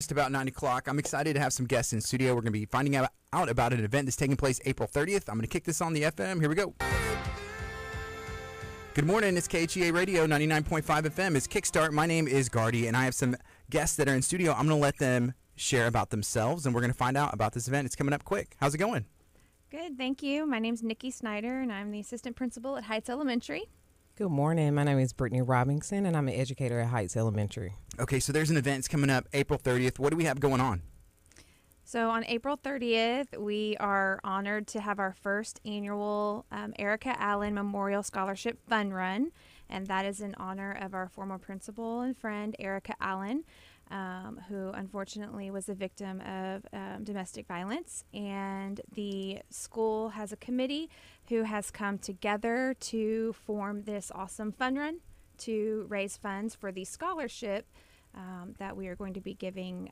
Just about 9 o'clock. I'm excited to have some guests in studio. We're going to be finding out about an event that's taking place April 30th. I'm going to kick this on the FM. Here we go. Good morning. It's KHEA Radio 99.5 FM. It's Kickstart. My name is Gardy, and I have some guests that are in studio. I'm going to let them share about themselves, and we're going to find out about this event. It's coming up quick. How's it going? Good, thank you. My name's Nici Snyder, and I'm the assistant principal at Heights Elementary. Good morning. My name is Brittany Robinson, and I'm an educator at Heights Elementary. Okay, so there's an event that's coming up April 30th. What do we have going on? So on April 30th, we are honored to have our first annual Erica Allen Memorial Scholarship Fun Run, and that is in honor of our former principal and friend, Erica Allen, who unfortunately was a victim of domestic violence. And the school has a committee who has come together to form this awesome fun run to raise funds for the scholarship that we are going to be giving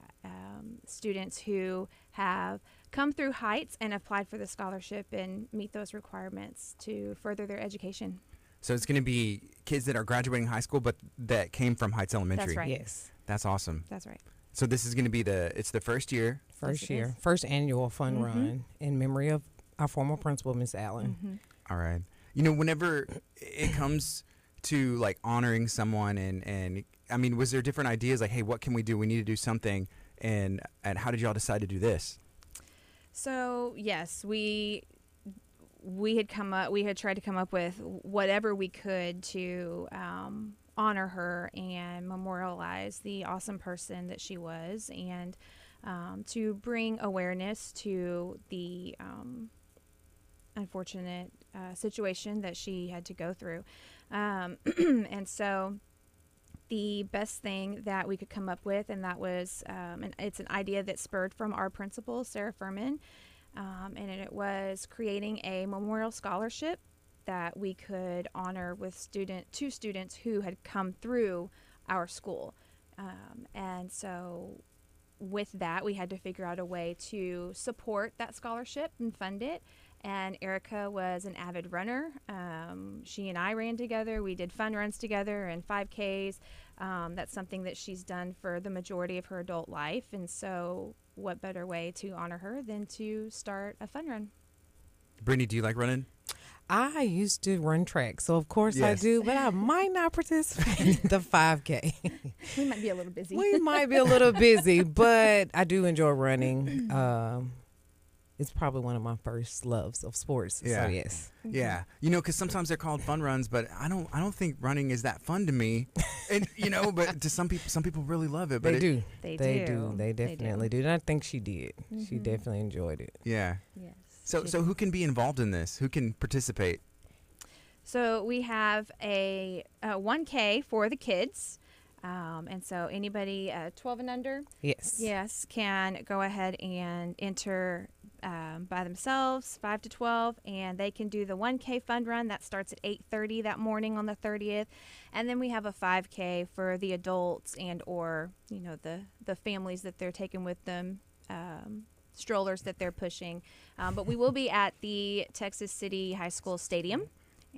students who have come through Heights and applied for the scholarship and meet those requirements to further their education. So it's going to be kids that are graduating high school, but that came from Heights Elementary. That's right. Yes. That's awesome. That's right. So this is going to be the first year. First year. First annual fun run in memory of our former principal, Miss Allen. Mm-hmm. All right. You know, whenever it comes to like honoring someone and I mean, was there different ideas like, hey, what can we do? We need to do something. And how did y'all decide to do this? So, yes, we had tried to come up with whatever we could to honor her and memorialize the awesome person that she was, and to bring awareness to the unfortunate situation that she had to go through. And so the best thing that we could come up with, and that was, and it's an idea that spurred from our principal, Sarah Furman, and it was creating a memorial scholarship that we could honor with two students who had come through our school. And so with that, we had to figure out a way to support that scholarship and fund it. And Erica was an avid runner. She and I ran together. We did fun runs together and 5Ks. That's something that she's done for the majority of her adult life. And so what better way to honor her than to start a fun run? Brittany, do you like running? I used to run track, so of course I do, but I might not participate in the 5K. We might be a little busy. We might be a little busy, but I do enjoy running. It's probably one of my first loves of sports. Yeah. So yes. Yeah. You know, because sometimes they're called fun runs, but I don't think running is that fun to me. And you know, but to some people really love it. But They do. They do. They definitely do. And I think she did. She definitely enjoyed it. Yeah. Yes. So who can be involved in this? Who can participate? So we have a 1K for the kids. And so anybody 12 and under, Yes, can go ahead and enter by themselves, 5 to 12, and they can do the 1K fund run. That starts at 8:30 that morning on the 30th. And then we have a 5K for the adults and or, you know, the families that they're taking with them, strollers that they're pushing. But we will be at the Texas City High School Stadium.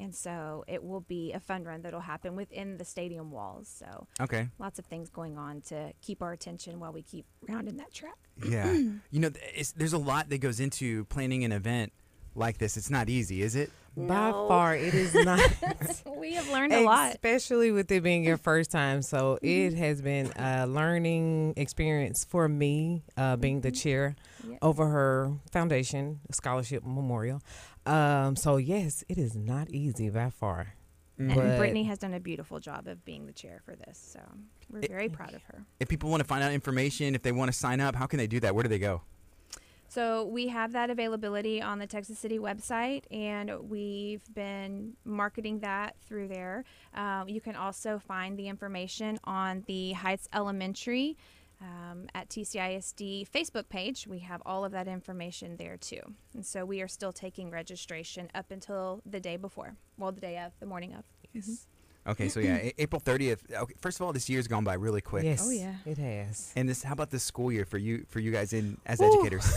And so it will be a fun run that will happen within the stadium walls. So Okay. lots of things going on to keep our attention while we keep rounding that track. Yeah. You know, there's a lot that goes into planning an event like this. It's not easy, is it? By No. far it is not. We have learned a lot. Especially with it being your first time. So it has been a learning experience for me, being the chair over her foundation, scholarship memorial. So yes, it is not easy by far. And But Brittany has done a beautiful job of being the chair for this. So we're very proud of her. If people want to find out information, if they want to sign up, how can they do that? Where do they go? So we have that availability on the Texas City website, and we've been marketing that through there. You can also find the information on the Heights Elementary at TCISD Facebook page. We have all of that information there too. And so we are still taking registration up until the day before. Well, the day of, the morning of. yes. Okay, so yeah, April 30th. Okay, first of all, this year's gone by really quick. Yes. Oh, yeah. It has. And how about this school year for you guys as educators?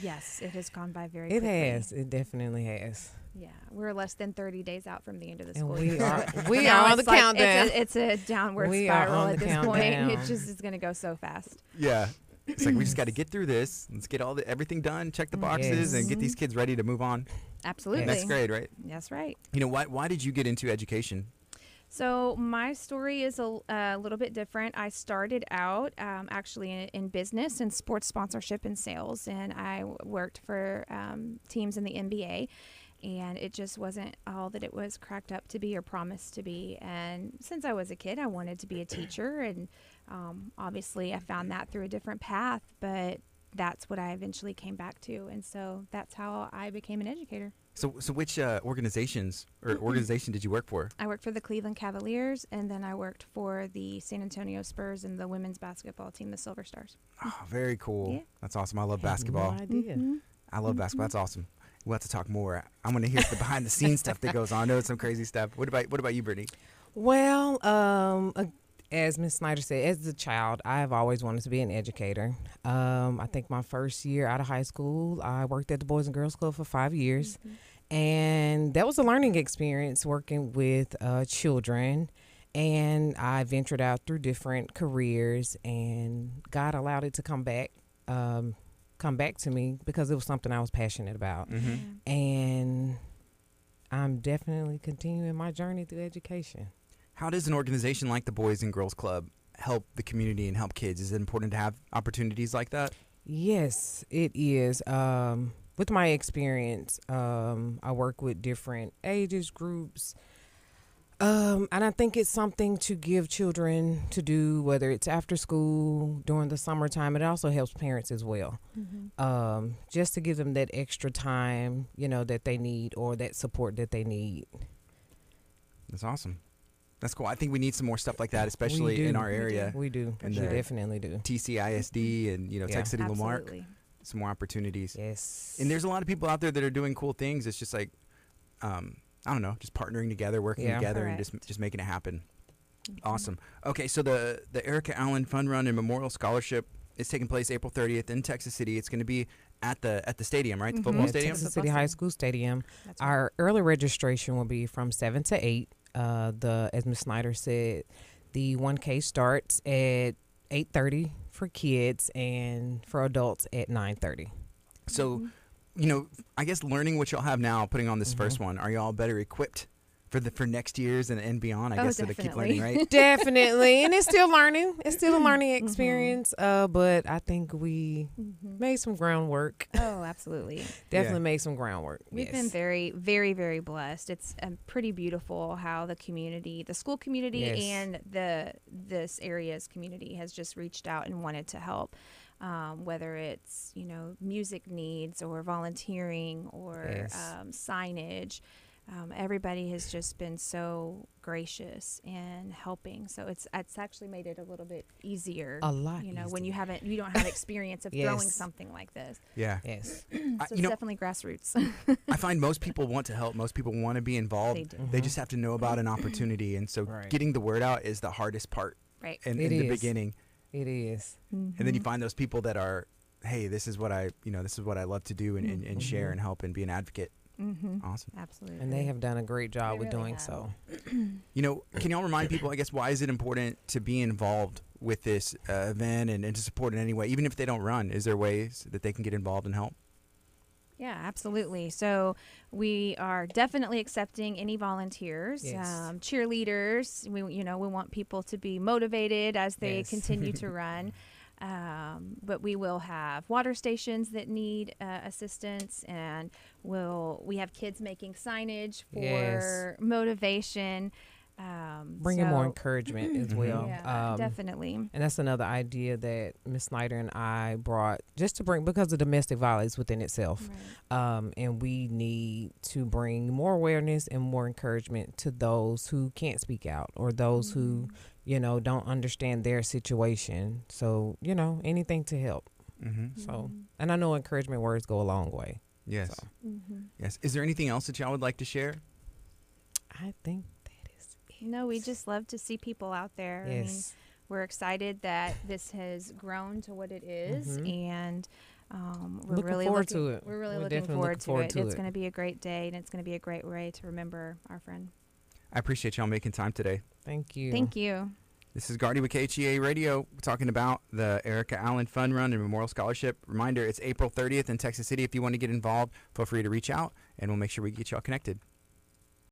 Yes, it has gone by very It quickly. has. It definitely has. Yeah, we're less than 30 days out from the end of the And school we year. are So we now are on the it's like- countdown. It's a downward We are spiral on at the this point. countdown. It just is going to go so fast. Yeah. It's like we just got to get through this. Let's get everything done, check the boxes, and get these kids ready to move on. Absolutely. Next grade, right? That's right. You know, why did you get into education? So my story is a little bit different. I started out actually in business and sports sponsorship and sales, and I worked for teams in the NBA, and it just wasn't all that it was cracked up to be or promised to be. And since I was a kid, I wanted to be a teacher, and obviously I found that through a different path, but that's what I eventually came back to, and so that's how I became an educator. So which organization did you work for? I worked for the Cleveland Cavaliers, and then I worked for the San Antonio Spurs and the women's basketball team, the Silver Stars. Oh, very cool. Yeah. That's awesome. I love Had basketball. No idea. I love basketball. That's awesome. We'll have to talk more. I want to hear the behind the scenes stuff that goes on. I know it's some crazy stuff. What about you, Brittany? Well, as Miss Snyder said, as a child, I've always wanted to be an educator. I think my first year out of high school, I worked at the Boys and Girls Club for 5 years. And that was a learning experience working with children. And I ventured out through different careers, and God allowed it to come back to me because it was something I was passionate about. Mm-hmm. And I'm definitely continuing my journey through education. How does an organization like the Boys and Girls Club help the community and help kids? Is it important to have opportunities like that? Yes, it is. With my experience, I work with different ages groups. And I think it's something to give children to do, whether it's after school, during the summertime. It also helps parents as well. Just to give them that extra time, that they need, or that support that they need. That's awesome. That's cool. I think we need some more stuff like that, especially in our area. We do. And We the definitely do. TCISD and, Tech City Lamarck. Absolutely. Some more opportunities. Yes. And there's a lot of people out there that are doing cool things. It's just like, I don't know, just partnering together, working together, Correct. and just making it happen. Awesome. Okay, so the Erica Allen Fun Run and Memorial Scholarship is taking place April 30th in Texas City. It's going to be at the stadium, right? The football At stadium? Texas City High School Stadium. That's right. Our early registration will be from 7 to 8. As Ms. Snyder said, the 1K starts at 8:30 for kids, and for adults at 9:30. So, I guess learning what y'all have now, putting on this first one, are y'all better equipped for next year's and beyond? I guess so to keep definitely. learning, right? Definitely. And it's still learning. It's still a learning experience. But I think we made some groundwork. Oh, absolutely. Definitely made some groundwork. We've been very, very, very blessed. It's pretty beautiful how the community, the school community, Yes. and this area's community has just reached out and wanted to help. Whether it's music needs or volunteering or Yes. signage. Everybody has just been so gracious in helping. So it's actually made it a little bit easier. A lot when you easier. don't have experience of Yes. throwing something like this. Yeah. Yes. So it's definitely grassroots. I find most people want to help. Most people want to be involved. They do. They just have to know about an opportunity. And so Right. getting the word out is the hardest part Right. in It the is. beginning. It is. And then you find those people that are, hey, this is what I love to do and share and help and be an advocate. Awesome. Absolutely. And they have done a great job They with really doing have. so. Can y'all remind people, I guess, why is it important to be involved with this event and to support in any way? Even if they don't run, is there ways that they can get involved and help? Yeah, absolutely. So we are definitely accepting any volunteers, Yes. cheerleaders. We want people to be motivated as they Yes. continue to run. But we will have water stations that need assistance, and we have kids making signage for Yes. motivation. Bringing more so- encouragement as well. Yeah, definitely. And that's another idea that Ms. Snyder and I brought just to bring, because of domestic violence within itself. Right. And we need to bring more awareness and more encouragement to those who can't speak out, or those who, don't understand their situation. So, anything to help. So, and I know encouragement words go a long way. Yes. So. Yes. Is there anything else that y'all would like to share? I think that is it. No, we just love to see people out there. Yes. we're excited that this has grown to what it is, and we're Looking really forward to it. We're really We're looking definitely forward looking to forward it. It's to going it. to be a great day, and it's going to be a great way to remember our friend. I appreciate y'all making time today. Thank you. Thank you. This is Gardy with KHEA Radio. We're talking about the Erica Allen Fun Run and Memorial Scholarship. Reminder, it's April 30th in Texas City. If you want to get involved, feel free to reach out, and we'll make sure we get y'all connected.